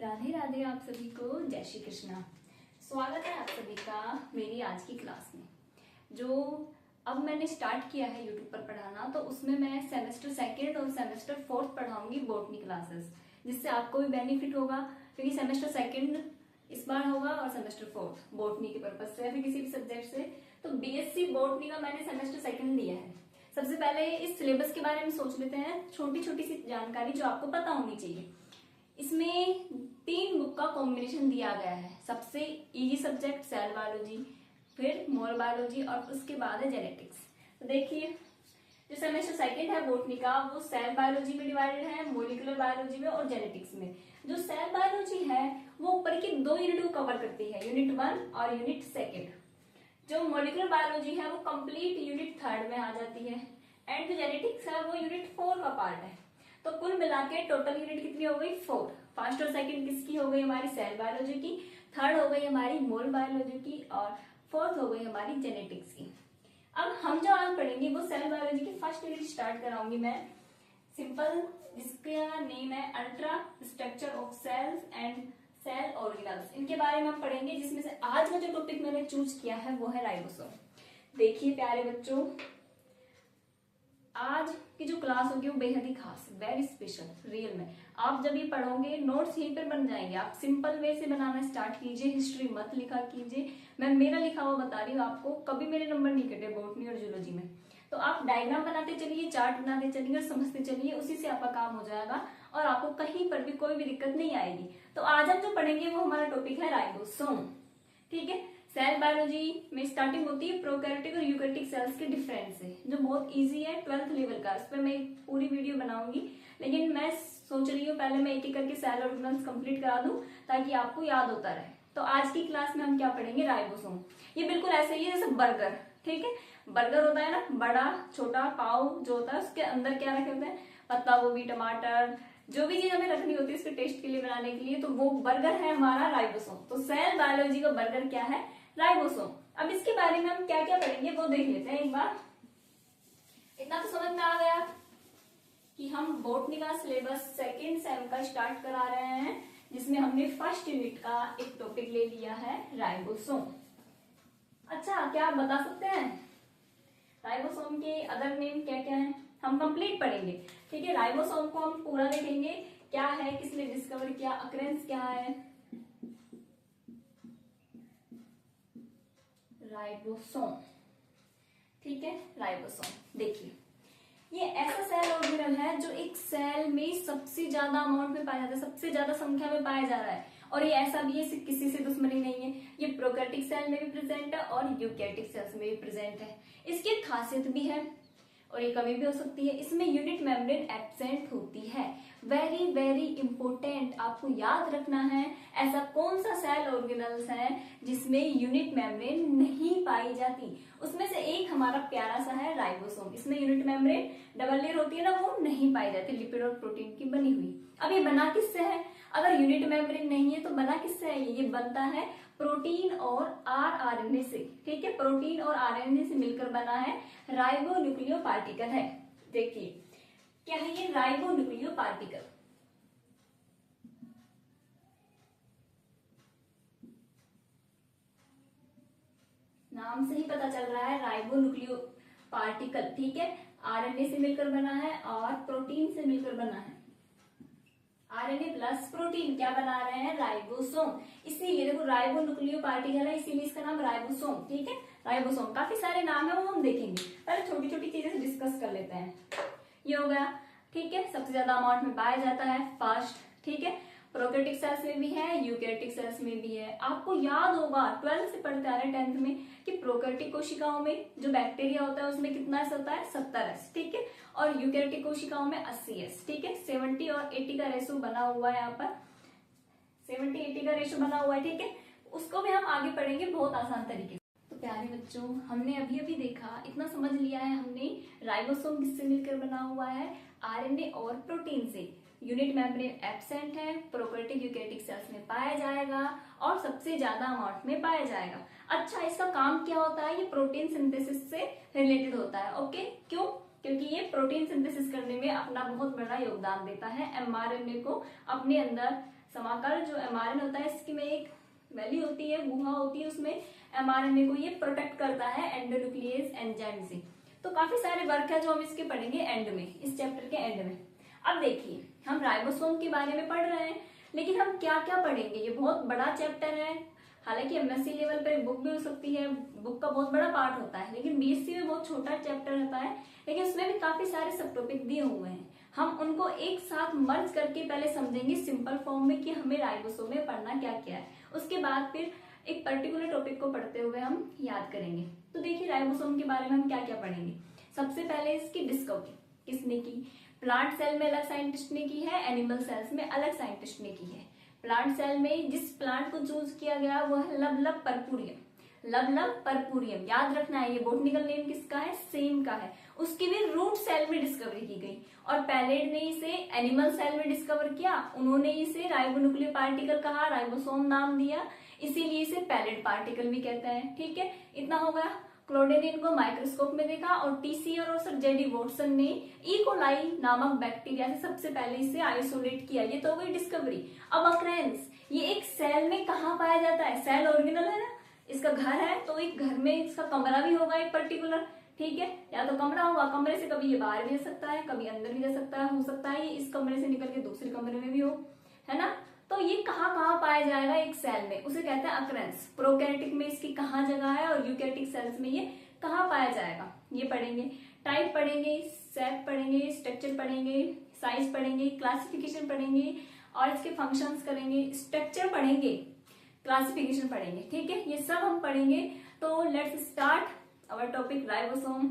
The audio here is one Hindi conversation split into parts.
राधे राधे आप सभी को, जय श्री कृष्णा। स्वागत है आप सभी का मेरी आज की क्लास में। जो अब मैंने स्टार्ट किया है यूट्यूब पर पढ़ाना, तो उसमें मैं सेमेस्टर सेकेंड और सेमेस्टर फोर्थ पढ़ाऊंगी बॉटनी क्लासेस, जिससे आपको भी बेनिफिट होगा, क्योंकि सेमेस्टर सेकेंड इस बार होगा और सेमेस्टर फोर्थ बॉटनी के पर्पज से या फिर किसी भी सब्जेक्ट से। तो बीएससी बॉटनी का मैंने सेमेस्टर सेकेंड लिया है। सबसे पहले इस सिलेबस के बारे में सोच लेते हैं, छोटी छोटी सी जानकारी जो आपको पता होनी चाहिए। इसमें 3 बुक का कॉम्बिनेशन दिया गया है। सबसे इजी सब्जेक्ट सेल बायोलॉजी, फिर मोल बायोलॉजी और उसके बाद है जेनेटिक्स। तो देखिए, जो सेमेस्टर सेकंड है बॉटनी का, वो सेल बायोलॉजी में डिवाइडेड है, मॉलिक्यूलर बायोलॉजी में और जेनेटिक्स में। जो सेल बायोलॉजी है वो ऊपर की 2 यूनिट को कवर करती है, यूनिट 1 और यूनिट 2। जो मॉलिक्यूलर बायोलॉजी है वो कंप्लीट यूनिट 3 में आ जाती है, एंड जो जेनेटिक्स है वो यूनिट 4 का पार्ट है। तो कुल मिला के टोटल यूनिट कितनी हो गई? 4। फर्स्ट और सेकंड किसकी हो गई? हमारी सेल बायोलॉजी की, थर्ड हो गई हमारी मोल बायोलॉजी की और फोर्थ हो गई हमारी जेनेटिक्स की। अब हम जो आज पढ़ेंगे वो सेल बायोलॉजी की फर्स्ट यूनिट स्टार्ट कराऊंगी मैं, सिंपल, जिसका नेम है ultra structure of cells and cell organelles. इनके बारे में हम पढ़ेंगे, जिसमें से आज का जो टॉपिक मैंने चूज किया है वो है राइबोसोम। देखिए प्यारे बच्चों, आज की जो क्लास होगी वो बेहद ही खास, वेरी स्पेशल। रियल में आप जब ये पढ़ोगे नोट्स यहीं पर बन जाएंगे। आप सिंपल वे से बनाना स्टार्ट कीजिए, हिस्ट्री मत लिखा कीजिए। मैं मेरा लिखा हुआ बता रही हूँ आपको, कभी मेरे नंबर नहीं कटे बॉटनी और जूलॉजी में। तो आप डायग्राम बनाते चलिए, चार्ट बनाते चलिए और समझते चलिए, उसी से आपका काम हो जाएगा और आपको कहीं पर भी कोई भी दिक्कत नहीं आएगी। तो आज हम जो पढ़ेंगे वो हमारा टॉपिक है राइबोसोम। ठीक है, सेल बायोलॉजी में स्टार्टिंग होती है प्रोकैरियोटिक और यूकैरियोटिक सेल्स के डिफरेंस से, जो बहुत इजी है 12th लेवल का। इस पर मैं एक पूरी वीडियो बनाऊंगी, लेकिन मैं सोच रही हूँ पहले मैं एक एक करके सेल ऑर्गेनल्स कंप्लीट करा दूं ताकि आपको याद होता रहे। तो आज की क्लास में हम क्या पढ़ेंगे? राइबोसोम। ये बिल्कुल ऐसे ही है जैसे बर्गर। ठीक है, बर्गर होता है ना, बड़ा छोटा पाव जो होता है, उसके अंदर क्या रखे होते हैं? पत्ता गोभी, टमाटर, जो भी चीज हमें रखनी होती है इसके टेस्ट के लिए, बनाने के लिए, तो वो बर्गर है हमारा राइबोसोम। तो सेल बायोलॉजी का बर्गर क्या है? राइबोसोम। अब इसके बारे में हम क्या क्या पढ़ेंगे वो देख लेते हैं एक बार। इतना तो समझ में आ गया कि हम बॉटनी का सिलेबस सेकेंड सेम का स्टार्ट करा रहे हैं, जिसमें हमने फर्स्ट यूनिट का एक टॉपिक ले लिया है राइबोसोम। अच्छा, क्या आप बता सकते हैं राइबोसोम के अदर नेम क्या क्या है? हम कंप्लीट पढ़ेंगे। ठीक है, राइबोसोम को हम पूरा देखेंगे, क्या है, किसने डिस्कवर किया, अक्रेंस क्या है राइबोसोम। ठीक है, राइबोसोम देखिए, ये ऐसा सेल ऑर्गेनल है जो एक सेल में सबसे ज्यादा अमाउंट में पाया जाता है, सबसे ज्यादा संख्या में पाया जा रहा है। और ये ऐसा भी है, किसी से दुश्मनी नहीं है। ये प्रोकैरियोटिक सेल में भी प्रेजेंट है और यूकैरियोटिक सेल्स में भी प्रेजेंट है। इसकी एक खासियत भी है और ये कभी भी हो सकती है, इसमें यूनिट मेम्ब्रेन एब्सेंट होती है। वेरी वेरी इंपोर्टेंट, आपको याद रखना है ऐसा कौन सा सेल ऑर्गेनल्स है जिसमें यूनिट मेम्ब्रेन नहीं पाई जाती। उसमें से एक हमारा प्यारा सा है राइबोसोम। इसमें यूनिट मेम्ब्रेन डबल लेयर होती है ना, वो नहीं पाई जाती, लिपिड और प्रोटीन की बनी हुई। अब ये बना किससे है? अगर यूनिट मेम्ब्रेन नहीं है तो बना किससे है? ये बनता है प्रोटीन और आरएनए से। ठीक है, प्रोटीन और आरएनए से मिलकर बना है राइबोन्यूक्लियो पार्टिकल है। देखिए क्या है ये राइबोन्यूक्लियो पार्टिकल। नाम से ही पता चल रहा है राइबोन्यूक्लियो पार्टिकल। ठीक है, आरएनए से मिलकर बना है और प्रोटीन से मिलकर बना है। आरएनए प्लस प्रोटीन क्या बना रहे हैं? राइबोसोम। इसीलिए देखो राइबोन्यूक्लियो पार्टिकल है, इसीलिए इसका नाम राइबोसोम। ठीक है, राइबोसोम काफी सारे नाम है, वो हम देखेंगे। पहले छोटी छोटी चीजें डिस्कस कर लेते हैं। ये हो गया। ठीक है, सबसे ज्यादा अमाउंट में पाया जाता है फर्स्ट। ठीक है, प्रोकैरियोटिक सेल्स में भी है, यूकैरियोटिक सेल्स में भी है। आपको याद होगा 12th से पढ़ते आ रहे हैं 10th में कि प्रोकैरियोटिक कोशिकाओं में जो बैक्टीरिया होता है उसमें कितना एस होता है? 70S। ठीक है, और यूकैरियोटिक कोशिकाओं में 80S। ठीक है, 70 और 80 का रेशो बना हुआ है यहाँ पर, 70-80 का रेशो बना हुआ है। ठीक है, उसको भी हम आगे पढ़ेंगे बहुत आसान तरीके से। तो प्यारे बच्चों, हमने अभी अभी देखा, इतना समझ लिया है हमने, राइबोसोम किससे मिलकर बना हुआ है? आरएनए और प्रोटीन से। यूनिट मेम्ब्रेन एब्सेंट है, प्रोकैरियोटिक यूकैरियोटिक सेल्स में पाया जाएगा और सबसे ज्यादा अमाउंट में पाया जाएगा। अच्छा, इसका काम क्या होता है? ये प्रोटीन सिंथेसिस से रिलेटेड होता है। ओके, क्यों? क्योंकि ये प्रोटीन सिंथेसिस करने में अपना बहुत बड़ा योगदान देता है, एमआरएनए को अपने अंदर समाकर जो mRNA होता है इसकी में एक वैल्यू होती है, गुहा होती है, उसमें mRNA को ये प्रोटेक्ट करता है एंडोन्यूक्लियस एंजाइम से। तो काफी सारे वर्क है जो हम इसके पढ़ेंगे एंड में, इस चैप्टर के एंड में। अब देखिए हम राइबोसोम के बारे में पढ़ रहे हैं, लेकिन हम क्या क्या पढ़ेंगे, ये बहुत बड़ा चैप्टर है। हालांकि एमएससी लेवल पर बुक भी हो सकती है, बुक का बहुत बड़ा पार्ट होता है, लेकिन बीएससी में बहुत छोटा चैप्टर रहता है, लेकिन उसमें भी काफी सारे सब टॉपिक दिए हुए हैं। हम उनको एक साथ मर्ज करके पहले समझेंगे सिंपल फॉर्म में कि हमें राइबोसोम में पढ़ना क्या क्या है, उसके बाद फिर एक पर्टिकुलर टॉपिक को पढ़ते हुए हम याद करेंगे। तो देखिए राइबोसोम के बारे में हम क्या क्या पढ़ेंगे। सबसे पहले इसकी डिस्कवरी किसने की, प्लांट सेल में अलग साइंटिस्ट ने की है, एनिमल सेल्स में अलग साइंटिस्ट ने की है। प्लांट सेल में जिस प्लांट को चूज किया गया वो है लवलव पर्पूरियम। लवलव पर्पूरियम याद रखना है, ये बोटनिकल नेम किसका है, सेम का है। उसकी भी रूट सेल में डिस्कवरी की गई, और पैलेड ने इसे एनिमल सेल में डिस्कवर किया, उन्होंने इसे राइबोन्यूक्लियर पार्टिकल कहा, राइबोसोम नाम दिया, इसीलिए इसे पैलेड पार्टिकल भी कहते हैं। ठीक है, इतना हो गया। क्लोडे ने इनको माइक्रोस्कोप में देखा, और टीसी और सर जेडी वॉटसन ने ई कोलाई नामक बैक्टीरिया से सबसे पहले इसे आइसोलेट किया। ये तो हो गई डिस्कवरी। अब अक्रेंस, ये एक सेल में कहाँ पाया जाता है, सेल ऑर्गेनल है ना, इसका घर है, तो एक घर में इसका कमरा भी होगा एक पर्टिकुलर। ठीक है, या तो कमरा होगा, कमरे से कभी ये बाहर भी जा सकता है, कभी अंदर भी जा सकता है, हो सकता है ये इस कमरे से निकल के दूसरे कमरे में भी हो, है ना। तो ये कहाँ कहाँ पाया जाएगा एक सेल में, उसे कहते हैं अक्रेंस। प्रोकैरियोटिक में इसकी कहाँ जगह है, और यूकैरियोटिक सेल्स में ये कहाँ पाया जाएगा, ये पढ़ेंगे। टाइप पढ़ेंगे, सेप पढ़ेंगे, स्ट्रक्चर पढ़ेंगे, साइज पढ़ेंगे, क्लासिफिकेशन पढ़ेंगे, और इसके फंक्शंस करेंगे, स्ट्रक्चर पढ़ेंगे, क्लासिफिकेशन पढ़ेंगे। ठीक है, ये सब हम पढ़ेंगे। तो let's start our topic ribosome.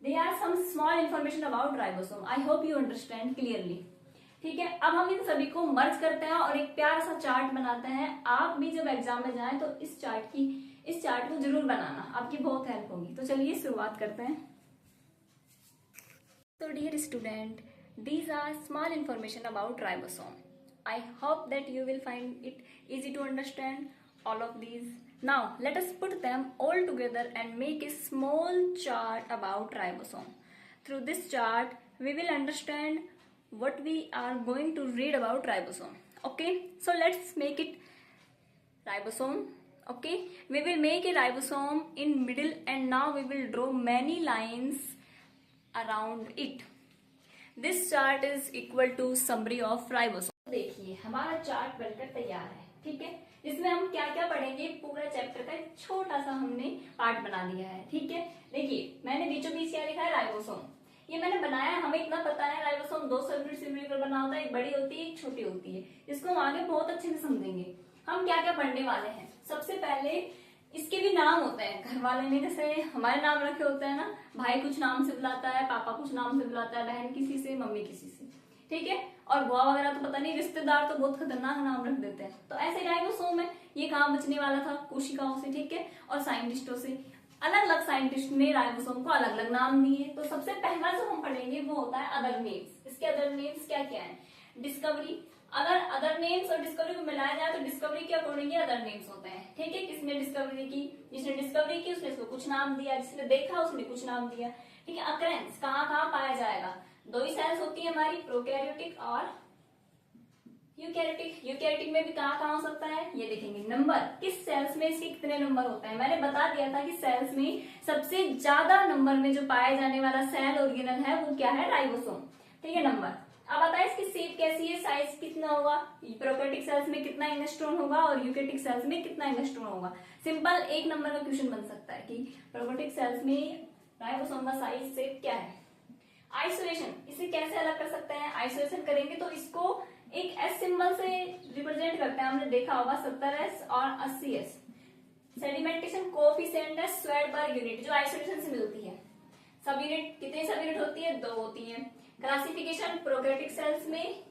There are some small information about ribosome. I hope you understand clearly. ठीक है, अब हम इन सभी को मर्ज करते हैं और एक प्यारा सा चार्ट बनाते हैं। आप भी जब एग्जाम में जाएं तो इस चार्ट को जरूर बनाना, आपकी बहुत हेल्प होगी। तो चलिए शुरुआत करते हैं। So dear student, these are small information about ribosome. I hope that you will find it easy to understand all of these. Now let us put them all together and make a small chart about ribosome. Through this chart we will understand what we are going to read about ribosome. Okay, so let's make it ribosome. Okay, we will make a ribosome in middle, and now we will draw many lines around it. This chart is equal to summary of ribosome. देखिए हमारा चार्ट बनकर तैयार है। ठीक है, इसमें हम क्या क्या पढ़ेंगे, पूरा चैप्टर का एक छोटा सा हमने पार्ट बना दिया है। ठीक है, देखिए मैंने बीचों बीच क्या लिखा है, राइबोसोम। ये मैंने बनाया, हमें इतना पता है राइबोसोम दो सब यूनिट से मिलकर बना होता है, एक बड़ी होती है एक छोटी होती है। इसको हम आगे बहुत अच्छे से समझेंगे। हम क्या क्या पढ़ने वाले हैं, सबसे पहले इसके भी नाम होते हैं। घर वाले ने जैसे हमारे नाम रखे होते हैं ना, भाई कुछ नाम से बुलाता है, पापा कुछ नाम से बुलाता है, बहन किसी से, मम्मी किसी से। ठीक है, और बुआ वगैरह तो पता नहीं, रिश्तेदार तो बहुत खतरनाक नाम रख देते हैं। तो ऐसे राइबोसोम है, ये कहाँ बचने वाला था, कोशिकाओं से। ठीक है, और साइंटिस्टों से, अलग अलग साइंटिस्ट ने राइबोसोम को अलग अलग नाम दिए। तो सबसे पहला जो हम पढ़ेंगे वो होता है अदर नेम्स। इसके अदर नेम्स क्या क्या है, डिस्कवरी। अगर अदर नेम्स और डिस्कवरी को मिलाया जाए तो डिस्कवरी के अकॉर्डिंग अदर नेम्स होते हैं। ठीक है, किसने डिस्कवरी की, जिसने डिस्कवरी की उसने इसको कुछ नाम दिया, जिसने देखा उसने कुछ नाम दिया। ठीक है, अकरेंस कहाँ कहाँ पाया जाएगा, दो ही सेल्स होती है हमारी, प्रोकैरियोटिक और यूकैरियोटिक। यूकैरियोटिक में भी कहाँ कहाँ हो सकता है, ये देखेंगे। नंबर, किस सेल्स में इसके कितने नंबर होते हैं, मैंने बता दिया था कि सेल्स में सबसे ज्यादा नंबर में जो पाया जाने वाला सेल ऑर्गेनल है वो क्या है, राइबोसोम। ठीक है, नंबर। अब आता है इसकी शेप कैसी है, साइज कितना होगा, प्रोकैरियोटिक सेल्स में कितना एंगस्ट्रॉन होगा और यूकैरियोटिक सेल्स में कितना एंगस्ट्रॉन होगा। सिंपल एक नंबर का क्वेश्चन बन सकता है कि प्रोकैरियोटिक सेल्स में राइबोसोम का साइज शेप क्या है। आइसोलेशन, इसे कैसे अलग कर सकते हैं, आइसोलेशन करेंगे तो इसको एक एस सिंबल से रिप्रेजेंट करते हैं, हमने देखा होगा 70s और 80s। सेडिमेंटेशन कोएफिशिएंट है स्क्वायर पर यूनिट, जो आइसोलेशन से मिलती है। सब यूनिट कितनी सब यूनिट होती है, 2 होती है। क्लासिफिकेशन प्रोकैरियोटिक सेल्स में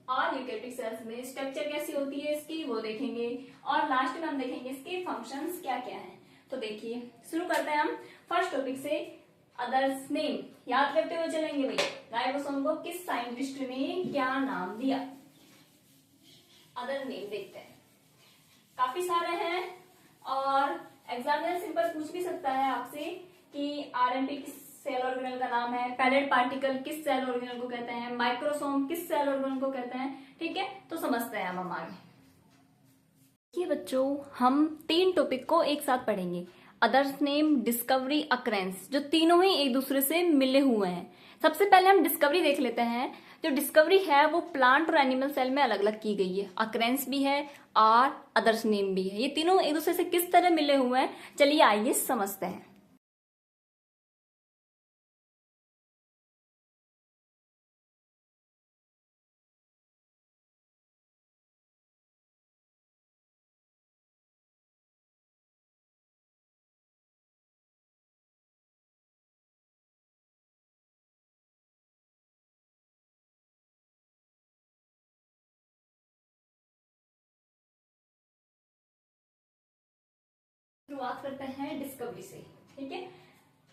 और यूकैरियोटिक सेल्स में। स्ट्रक्चर कैसी होती है इसकी वो देखेंगे, और लास्ट में हम देखेंगे इसके फंक्शंस क्या क्या हैं। तो देखिए शुरू करते हैं हम फर्स्ट टॉपिक से, अदर्स नेम। याद करते हुए चलेंगे भाई, राइबोसोम को किस साइंटिस्ट ने क्या नाम दिया। अदर नेम देखते हैं, काफी सारे हैं और एग्जामिनर सिंपल पूछ भी सकता है आपसे कि आरएनपी किस सेल ऑर्गेनल का नाम है, पैलेट पार्टिकल किस सेल ऑर्गेनल को कहते हैं, माइक्रोसोम किस सेल ऑर्गेनल को कहते हैं। ठीक है, तो समझते हैं हम आगे। ये बच्चों हम 3 टॉपिक को एक साथ पढ़ेंगे, अदर्स नेम, डिस्कवरी, अक्रेंस, जो तीनों ही एक दूसरे से मिले हुए हैं। सबसे पहले हम डिस्कवरी देख लेते हैं। जो डिस्कवरी है वो प्लांट और एनिमल सेल में अलग अलग की गई है, अक्रेंस भी है और अदर्स नेम भी है। ये तीनों एक दूसरे से किस तरह मिले हुए हैं, चलिए आइए समझते हैं। शुरुआत करते हैं डिस्कवरी से। ठीक है,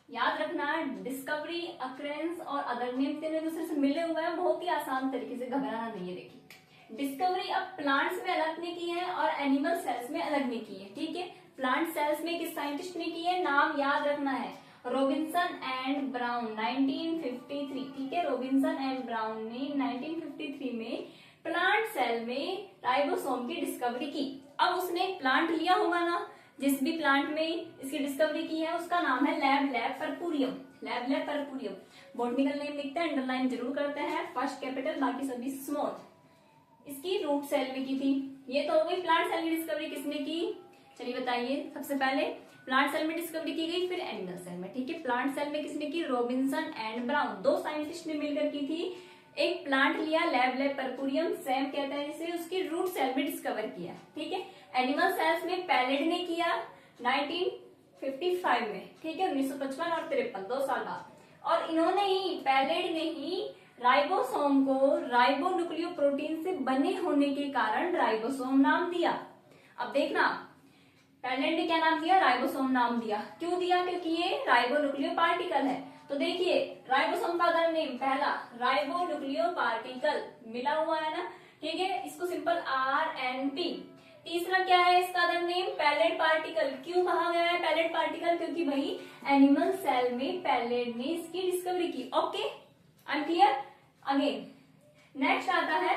याद रखना डिस्कवरी, अक्रेंस और अदर नेम तीनों एक दूसरे से मिले हुए हैं, बहुत ही आसान तरीके से, घबराना नहीं है। देखिए डिस्कवरी अब प्लांट्स में अलग ने की है और एनिमल सेल्स में अलग ने की है। ठीक है, प्लांट सेल्स में किस साइंटिस्ट ने की है, नाम याद रखना है, रॉबिन्सन एंड ब्राउन 1953। ठीक है, रॉबिन्सन एंड ब्राउन ने 1953 में प्लांट सेल में राइबोसोम की डिस्कवरी की। अब उसने प्लांट लिया होगा ना, जिस भी प्लांट में इसकी डिस्कवरी की है उसका नाम है लैब परपुरियम, लैब परपुरियम। बॉटनिकल नेम लिखते हैं, अंडरलाइन जरूर करते हैं, फर्स्ट कैपिटल बाकी सभी स्मॉल। इसकी रूट सेल में की थी। ये तो हो गई प्लांट सेल की डिस्कवरी किसने की, चलिए बताइए। सबसे पहले प्लांट सेल में डिस्कवरी की गई, फिर एनिमल सेल में। ठीक है, प्लांट सेल में किसने की, रॉबिन्सन एंड ब्राउन, 2 साइंटिस्ट ने मिलकर की थी। एक प्लांट लिया लैब परपुरियम, सैम कहते हैं जिसे, उसकी रूट सेल में डिस्कवर किया। ठीक है, एनिमल सेल्स में पैलेट ने किया 1955 में। ठीक है, 1955 और 53, 2 साल बाद। और इन्होंने ही, पैलेट ने ही राइबोसोम को राइबोन्यूक्लियोप्रोटीन से बने होने के कारण राइबोसोम नाम दिया। अब देखना, पैलेट ने क्या नाम दिया, राइबोसोम नाम दिया। क्यों दिया, क्योंकि ये राइबोन्यूक्लियो पार्टिकल है। तो देखिए राइबोसोम का अदर नेम, पहला राइबोन्यूक्लियो पार्टिकल मिला हुआ है ना। ठीक है, इसको सिंपल RNP। तीसरा क्या है इसका अदर नेम, पैलेट पार्टिकल। क्यों कहा गया है पैलेट पार्टिकल, क्योंकि भाई एनिमल सेल में पैलेट ने इसकी डिस्कवरी की। Okay, I am clear. Again next आता है,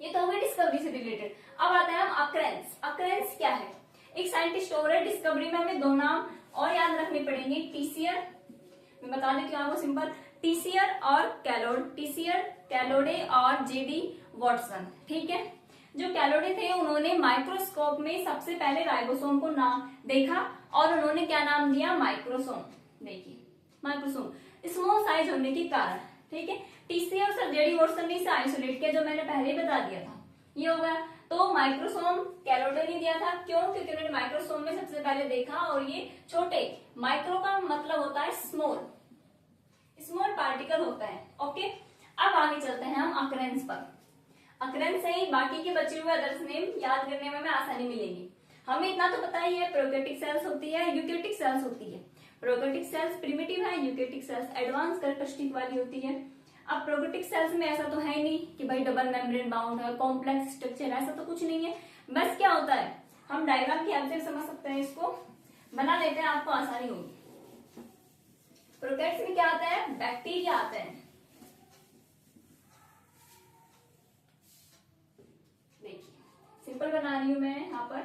ये तो हो गई डिस्कवरी से रिलेटेड। अब आता है हम अक्रेंस। अक्रेंस क्या है, एक साइंटिस्ट और है। डिस्कवरी में हमें 2 नाम और याद रखने पड़ेंगे, टीसियर, मैं बता देती हूँ आपको सिंपल, टीसियर और कैलोड, टीसियर कैलोडे और JD वॉटसन। ठीक है, जो कैलोडे थे उन्होंने माइक्रोस्कोप में सबसे पहले राइबोसोम को नाम देखा और उन्होंने क्या नाम दिया, माइक्रोसोम। देखिए माइक्रोसोम स्मॉल साइज होने के कारण। ठीक है, टीसियर और JD वॉटसन ने इसे आइसोलेट किया, जो मैंने पहले ही बता दिया था। ये होगा, तो माइक्रोसोम कैलोडे ने दिया था। क्यों, क्योंकि उन्होंने माइक्रोसोम में सबसे पहले देखा और ये छोटे, माइक्रो का मतलब होता है स्मॉल, स्मॉल पार्टिकल होता है। ओके, अब आगे चलते हैं हम अक्रेंस पर। अक्रेंस से ही बाकी के बचे हुए अदर्स नेम याद करने में हमें आसानी मिलेगी। हमें इतना तो पता ही है, प्रोकैरियोटिक सेल्स होती है, यूकैरियोटिक सेल्स होती है। प्रोकैरियोटिक सेल्स प्रिमिटिव है, यूकैरियोटिक सेल्स एडवांस कैरेक्टरिस्टिक वाली होती है। अब प्रोकैरियोटिक सेल्स में ऐसा तो है नहीं कि भाई डबल मेम्ब्रेन बाउंड है, कॉम्प्लेक्स स्ट्रक्चर, ऐसा तो कुछ नहीं है। बस क्या होता है, हम डायग्राम की हेल्प से समझ सकते हैं, इसको बना लेते हैं, आपको आसानी होगी। प्रोकैरियोट्स में क्या आता है, बैक्टीरिया आते हैं। देखिए सिंपल बना रही हूं मैं यहाँ पर,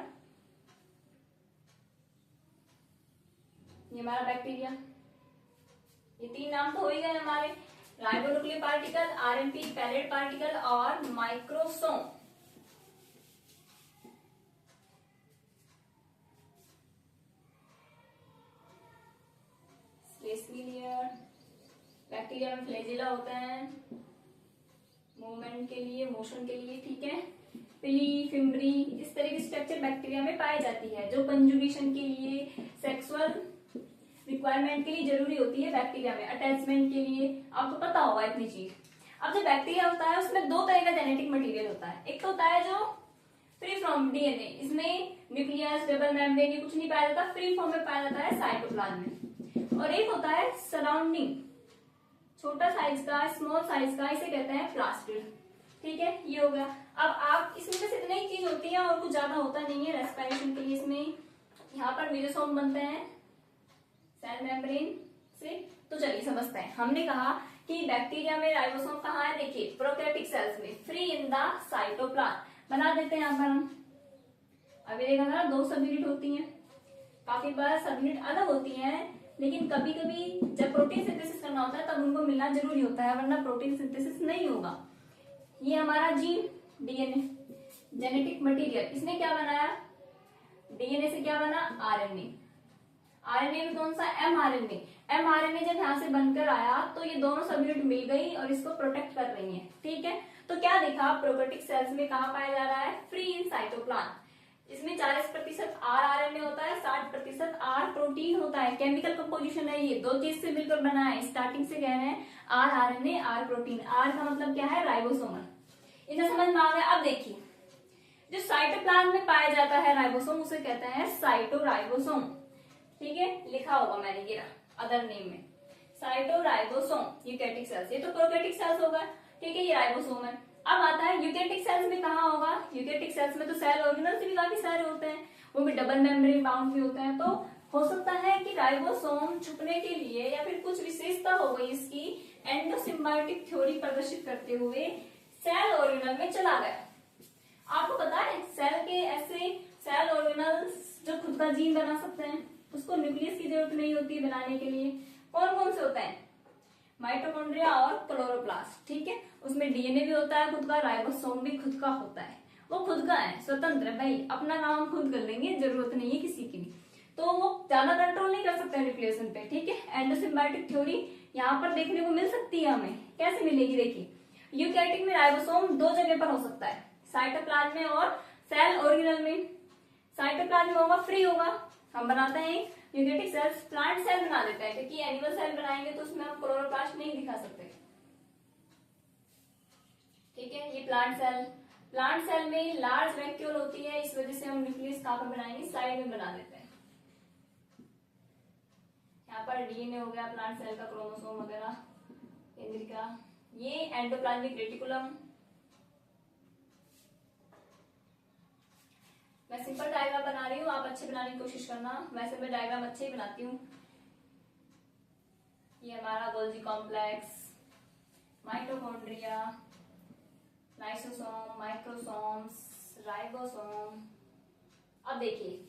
ये हमारा बैक्टीरिया। ये 3 नाम तो हो ही गए हमारे, राइबोन्यूक्लियो पार्टिकल, RNP पैलेट पार्टिकल और माइक्रोसोम। बैक्टीरिया में फ्लैजेला होता है मूवमेंट के लिए, मोशन के लिए। ठीक है, पिली, फिम्बरी, इस तरह की स्ट्रक्चर बैक्टीरिया में पाई जाती है, जो कंजुगेशन के लिए, सेक्सुअल रिक्वायरमेंट के लिए जरूरी होती है बैक्टीरिया में, अटैचमेंट के लिए। आपको पता होगा इतनी चीज। अब जो बैक्टीरिया होता है उसमें 2 तरह का जेनेटिक मटेरियल होता है। एक तो होता है जो फ्री फ्रॉम DNA, इसमें न्यूक्लियस, डबल मेम्ब्रेन ये कुछ नहीं पाया जाता, फ्री फॉर्म में पाया जाता है साइटोप्लाज्म में। और एक होता है सराउंडिंग, छोटा साइज का, स्मॉल साइज का, इसे कहते हैं प्लास्टिड। ठीक है, ये हो गया। अब आप इसमें बस इतना ही चीज होती है और कुछ ज्यादा होता नहीं है रेस्पिरेशन के लिए। इसमें यहाँ पर मीजोसोम बनते हैं, सेल मेम्ब्रेन, से। तो चलिए समझते हैं। हमने कहा कि बैक्टीरिया में राइबोसोम कहाँ है, देखिए प्रोकैरियोटिक सेल्स में, फ्री इन द साइटोप्लाज्म। बना देते हैं यहाँ पर हम। अभी देखा था 2 सब यूनिट होती हैं, काफी बार सब यूनिट अलग होती हैं, लेकिन कभी कभी जब प्रोटीन सिंथेसिस करना होता है तब उनको मिलना जरूरी होता है, वरना प्रोटीन सिंथेसिस नहीं होगा। ये हमारा जीन, डीएनए, जेनेटिक मटेरियल, इसने क्या बनाया, डीएनए से क्या बना, आरएनए। आरएनए में कौन सा, एमआरएनए। एमआरएनए जब यहाँ से बनकर आया तो ये दोनों सब यूनिट मिल गई और इसको प्रोटेक्ट कर रही है। ठीक है, तो क्या देखा, प्रोकैरियोटिक सेल्स में कहाँ पाया जा रहा है, फ्री इन साइटोप्लाज्म। इसमें 40% आरएनए होता है, 60% आर प्रोटीन होता है। केमिकल कंपोजिशन है ये, 2 चीज से मिलकर बना है। स्टार्टिंग से कह रहे हैं आरएनए, आर प्रोटीन। आर का मतलब क्या है, राइबोसोमल। इतना समझ में आ गया। अब देखिए, जो साइटोप्लाज्म में पाया जाता है राइबोसोम, उसे कहते हैं साइटोराइबोसोम। ठीक है, लिखा होगा मैंने ये अदर नेम में, साइटोराइबोसोम। यूकैरियोटिक सेल्स, ये तो प्रोकैरियोटिक सेल्स होगा। ठीक है, ये राइबोसोम है। अब आता है यूकैरियोटिक सेल्स में कहाँ होगा, यूकैरियोटिक सेल्स में तो सेल ऑर्गेनल्स भी काफी सारे होते हैं, वो भी डबल मेम्ब्रेन बाउंड भी होते हैं। तो हो सकता है कि राइबोसोम छुपने के लिए या फिर कुछ विशेषता हो गई इसकी, एंडोसिम्बायोटिक थ्योरी प्रदर्शित करते हुए सेल ऑर्गेनल में चला गया। आपको पता है सेल के ऐसे सेल ऑर्गेनल्स जो खुद का जीन बना सकते हैं, उसको न्यूक्लियस की जरूरत नहीं होती बनाने के लिए। कौन कौन से होते हैं, माइटोकॉन्ड्रिया और क्लोरोप्लास्ट। ठीक है, उसमें डीएनए भी होता है खुद का, राइबोसोम भी खुद का होता है। वो खुद का है, स्वतंत्र है भाई, अपना काम खुद कर लेंगे, जरूरत नहीं है किसी की भी। तो वो ज्यादा कंट्रोल नहीं कर सकते न्यूक्लियेशन पे। ठीक है, एंडोसिम्बायोटिक थ्योरी यहाँ पर देखने को मिल सकती है हमें। कैसे मिलेगी, देखिए, यूकैरियोटिक में राइबोसोम 2 जगह पर हो सकता है, साइटोप्लाज्म में और सेल ऑर्गेनल में। साइटोप्लाज्म में होगा, फ्री होगा, हम बनाते हैं यूकैरियोटिक सेल्स। प्लांट सेल बना देते हैं, क्योंकि एनिमल सेल बनाएंगे तो उसमें हम क्लोरोप्लास्ट नहीं दिखा सकते। ठीक है, ये प्लांट सेल। प्लांट सेल में लार्ज वैक्यूल होती है, इस वजह से हम न्यूक्लियस कहाँ पर बनाएंगे, साइड में बना देते हैं। यहाँ पर डीएनए हो गया प्लांट सेल का, क्रोमोसोम वगैरह, केंद्रिका। ये एंडोप्लाज्मिक रेटिकुलम। मैं सिंपल डायग्राम बना रही हूँ, आप अच्छे बनाने की कोशिश करना। वैसे मैं डायग्राम अच्छे ही बनाती हूँ। ये हमारा Golgi complex, mitochondria, lysosome, microsomes, ribosome. अब देखिए,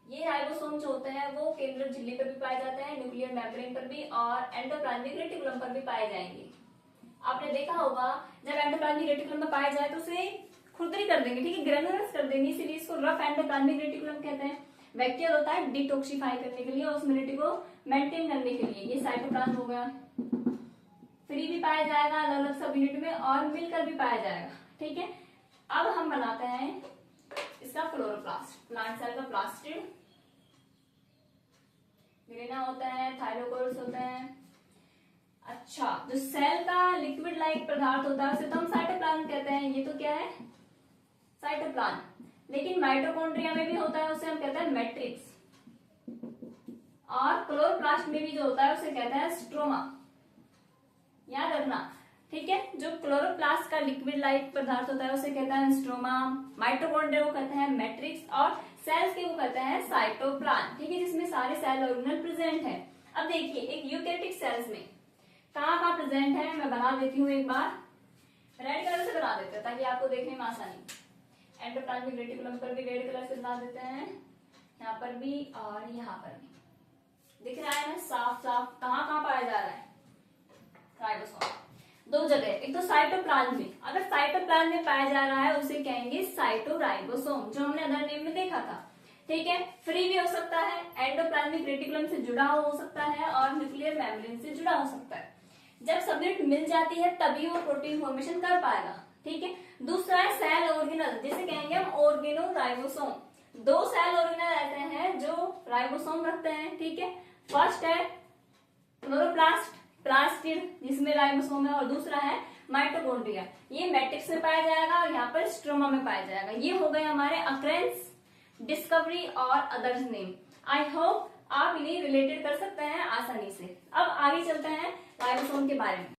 ये राइबोसोम जो होते हैं वो केंद्रक झिल्ली पर भी पाए जाते हैं, न्यूक्लियर मेम्ब्रेन पर भी, और एंडोप्लाज्मिक रेटिकुलम पर भी पाए जाएंगे। आपने देखा होगा जब एंडोप्लाज्मिक रेटिकुलम में पाए जाए तो उसे खुरदरी कर देंगे। ठीक है, ग्रेनुलस कर देंगे, इसीलिए इसको रफ एंडोप्लाज्मिक रेटिकुलम कहते हैं। वैक्यूल होता है डिटॉक्सिफाई करने के लिए और ह्यूमिडिटी को मेंटेन करने के लिए। ये साइटोप्लाज्म हो गया, फ्री भी पाया जाएगा अलग अलग सब यूनिट में, और मिलकर भी पाया जाएगा। ठीक है, अब हम बनाते हैं इसका क्लोरोप्लास्ट, प्लांट सेल का प्लास्टिड। ग्रेना होता है, थायरोकोल्स होते हैं। अच्छा, जो सेल का लिक्विड लाइक पदार्थ होता है उसे तो हम साइटोप्लाज्म कहते हैं। ये तो क्या है, साइटोप्लाज्म। लेकिन माइटोकॉन्ड्रिया में भी होता है, उसे हम कहते हैं मैट्रिक्स। और क्लोरोप्लास्ट में भी जो होता है उसे कहते हैं स्ट्रोमा। याद रखना। ठीक है, जो क्लोरोप्लास्ट का लिक्विड लाइक पदार्थ होता है उसे कहते हैं स्ट्रोमा, माइटोकॉन्ड्रिया को कहते हैं मैट्रिक्स, और सेल्स के वो कहते हैं साइटोप्लाज्म। ठीक है, जिसमें सारे सेल ऑर्गेनल प्रेजेंट है। अब देखिए, एक यूकैरियोटिक सेल्स में कहाँ कहाँ प्रेजेंट है, मैं बना देती हूँ एक बार। रेड कलर से बना देते हैं ताकि आपको देखने में आसानी। एंडोप्लाज्मिक रेटिकुलम पर भी रेड कलर से बना देते हैं, यहाँ पर भी और यहाँ पर भी। दिख रहा है ना साफ साफ कहाँ कहाँ पाया जा रहा है राइबोसोम। 2 जगह, एक तो साइटोप्लाज्म में। अगर साइटोप्लाज्म में पाया जा रहा है उसे कहेंगे साइटोराइबोसोम, जो हमने अदर नेम में देखा था। ठीक है, फ्री भी हो सकता है, एंडोप्लाज्मिक रेटिकुलम से जुड़ा हो सकता है, और न्यूक्लियर मेम्ब्रेन से जुड़ा हो सकता है। जब सबयूनिट मिल जाती है तभी वो प्रोटीन फॉर्मेशन कर पाएगा। ठीक है, दूसरा है सेल ऑर्गेनल, जिसे कहेंगे हम ऑर्गेनो राइबोसोम। 2 सेल ऑर्गेनल रहते हैं जो राइबोसोम रखते हैं। ठीक है, फर्स्ट है क्लोरोप्लास्ट, प्लास्टिड जिसमें राइबोसोम है, और दूसरा है माइटोकॉन्ड्रिया, ये मैट्रिक्स में पाया जाएगा और यहाँ पर स्ट्रोमा में पाया जाएगा। ये हो गए हमारे अक्रेंस, डिस्कवरी और अदर्स नेम। आई होप आप इन्हें रिलेटेड कर सकते हैं आसानी से। अब आगे चलते हैं राइबोसोम के बारे में।